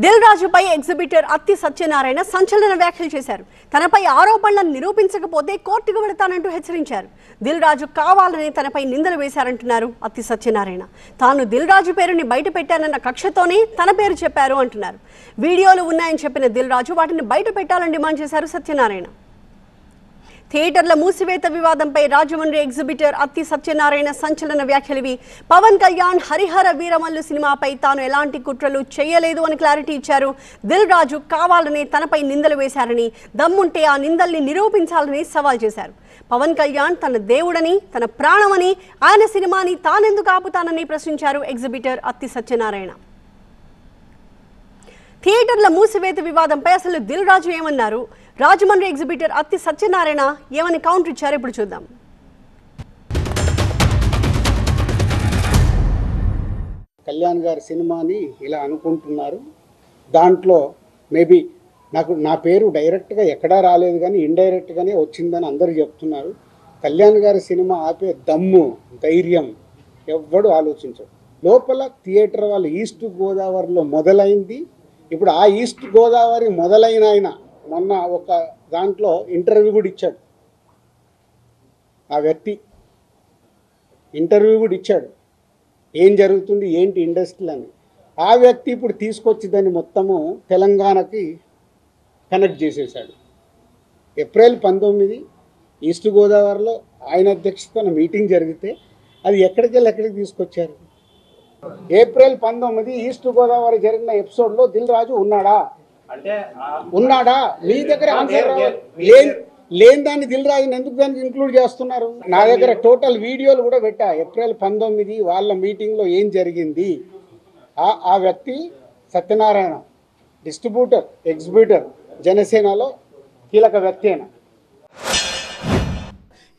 Dil రాజుపై exhibitor అత్తి సత్యనారాయణ సంచలన వ్యాఖ్యలు చేశారు. తనపై ఆరోపణలను నిరూపించకపోతే కోర్టుకు వెళతానంటూ హెచ్చరించారు. దిల్ రాజు కావాలని తనపై నిందలు వేశారంటున్నారు అత్తి సత్యనారాయణ. తాను దిల్ రాజు పేరుని బయట పెట్టానన్న కక్షతోనే తన పేరు చెప్పారు అంటున్నారు. వీడియోలు ఉన్నాయని చెప్పిన దిల్ రాజు వాటిని బయట పెట్టాలని డిమాండ్ చేశారు సత్యనారాయణ. థియేటర్ల మూసివేత వివాదంపై రాజమండ్రి ఎగ్జిబిటర్ అత్తి సత్యనారాయణ సంచలన వ్యాఖ్యలివి. పవన్ కళ్యాణ్ హరిహర వీరమల్లు సినిమాపై తాను ఎలాంటి కుట్రలు చేయలేదు అని క్లారిటీ ఇచ్చారు. దిల్ రాజు కావాలని తనపై నిందలు వేశారని, దమ్ముంటే ఆ నిందల్ని నిరూపించాలని సవాల్ చేశారు. పవన్ కళ్యాణ్ తన దేవుడని, తన ప్రాణమని, ఆయన సినిమాని తానెందుకు ఆపుతానని ప్రశ్నించారు ఎగ్జిబిటర్ అత్తి సత్యనారాయణ. థియేటర్ల మూసివేత వివాదంపై అసలు దిల్ రాజు ఏమన్నారు, రాజమండ్రి ఎగ్జిబిటర్ అత్తి సత్యనారాయణ ఏమని కౌంటర్ ఇచ్చారు ఇప్పుడు చూద్దాం. కళ్యాణ్ గారి సినిమాని ఇలా అనుకుంటున్నారు. దాంట్లో మేబీ నా పేరు డైరెక్ట్గా ఎక్కడా రాలేదు కానీ ఇండైరెక్ట్గానే వచ్చిందని అందరూ చెప్తున్నారు. కళ్యాణ్ గారి సినిమా ఆపే దమ్ము, ధైర్యం ఎవ్వడు ఆలోచించడు. లోపల థియేటర్ వాళ్ళు ఈస్ట్ గోదావరిలో మొదలైంది. ఇప్పుడు ఆ ఈస్ట్ గోదావరి మొదలైన ఆయన మొన్న ఒక దాంట్లో ఇంటర్వ్యూ కూడా ఇచ్చాడు. ఆ వ్యక్తి ఇంటర్వ్యూ కూడా ఇచ్చాడు, ఏం జరుగుతుంది ఏంటి ఇండస్ట్రీలో అని. ఆ వ్యక్తి ఇప్పుడు తీసుకొచ్చి దాన్ని మొత్తము తెలంగాణకి కనెక్ట్ చేసేసాడు. ఏప్రిల్ 19 ఈస్ట్ గోదావరిలో ఆయన అధ్యక్షతన మీటింగ్ జరిగితే అది ఎక్కడికి తీసుకొచ్చారు. ఏప్రిల్ 19 ఈస్ట్ గోదావరి జరిగిన ఎపిసోడ్లో దిల్ రాజు ఉన్నాడా? మీ దగ్గర ఆన్సర్ లేని దాన్ని దిల్ రాజుని ఎందుకు దానికి ఇంక్లూడ్ చేస్తున్నారు? నా దగ్గర టోటల్ వీడియోలు కూడా పెట్టా. ఏప్రిల్ 19 వాళ్ళ మీటింగ్లో ఏం జరిగింది. ఆ వ్యక్తి సత్యనారాయణ డిస్ట్రిబ్యూటర్, ఎగ్జిబ్యూటర్, జనసేనలో కీలక వ్యక్తి అయినా.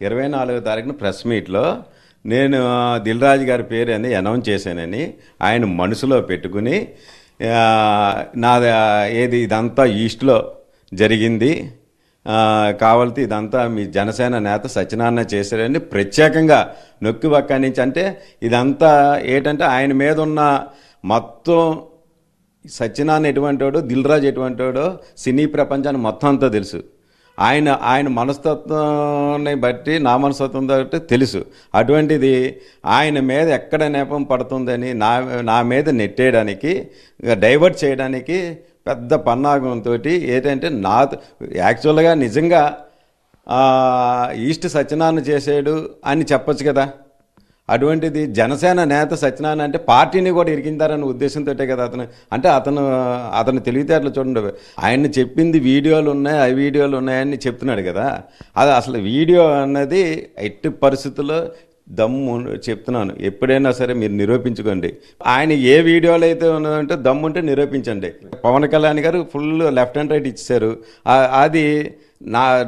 24వ తారీఖున ప్రెస్ మీట్లో నేను దిల్ రాజు గారి పేరు అని అనౌన్స్ చేశానని ఆయన మనసులో పెట్టుకుని ఇదంతా ఈస్ట్లో జరిగింది, కావాలంటే ఇదంతా మీ జనసేన నేత సత్యనారాయణ చేశారని ప్రత్యేకంగా నొక్కి పక్క నుంచి. అంటే ఇదంతా ఏంటంటే ఆయన మీద ఉన్న మొత్తం సత్యనారాయణ ఎటువంటి వాడో, దిల్ రాజు ఎటువంటి వాడో సినీ ప్రపంచాన్ని మొత్తం అంతా తెలుసు. ఆయన మనస్తత్వాన్ని బట్టి నా మనస్తత్వం బట్టి తెలుసు. అటువంటిది ఆయన మీద ఎక్కడ నేపం పడుతుందని నా మీద నెట్టేయడానికి, డైవర్ట్ చేయడానికి పెద్ద పన్నాగంతో ఏంటంటే యాక్చువల్గా నిజంగా ఈస్ట్ సత్యనారాయణ చేసాడు అని చెప్పచ్చు కదా. అటువంటిది జనసేన నేత సత్యనారాయణ అంటే పార్టీని కూడా ఇరికిందారనే ఉద్దేశంతో కదా అతను తెలివితేటలు చూడండి. ఆయన చెప్పింది వీడియోలు ఉన్నాయి, ఆ వీడియోలు ఉన్నాయని చెప్తున్నాడు కదా. అది అసలు వీడియో అన్నది ఎట్టి పరిస్థితుల్లో దమ్ము చెప్తున్నాను, ఎప్పుడైనా సరే మీరు నిరూపించుకోండి. ఆయన ఏ వీడియోలు అయితే ఉన్నదంటే దమ్ముంటే నిరూపించండి. పవన్ కళ్యాణ్ గారు ఫుల్ లెఫ్ట్ అండ్ రైట్ ఇచ్చారు. అది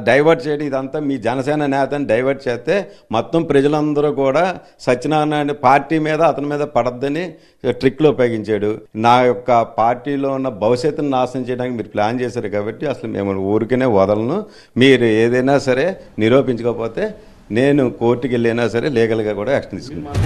డైవర్ట్ చేయడం, ఇదంతా మీ జనసేన నేతని డైవర్ట్ చేస్తే మొత్తం ప్రజలందరూ కూడా సత్యనారాయణ పార్టీ మీద అతని మీద పడద్దని ట్రిక్లో ఉపయోగించాడు. నా యొక్క పార్టీలో ఉన్న భవిష్యత్తును నాశనం చేయడానికి మీరు ప్లాన్ చేశారు కాబట్టి అసలు మేము ఊరికనే వదలను. మీరు ఏదైనా సరే నిరూపించకపోతే నేను కోర్టుకి వెళ్ళినా సరే లీగల్గా కూడా యాక్షన్ తీసుకున్నాను.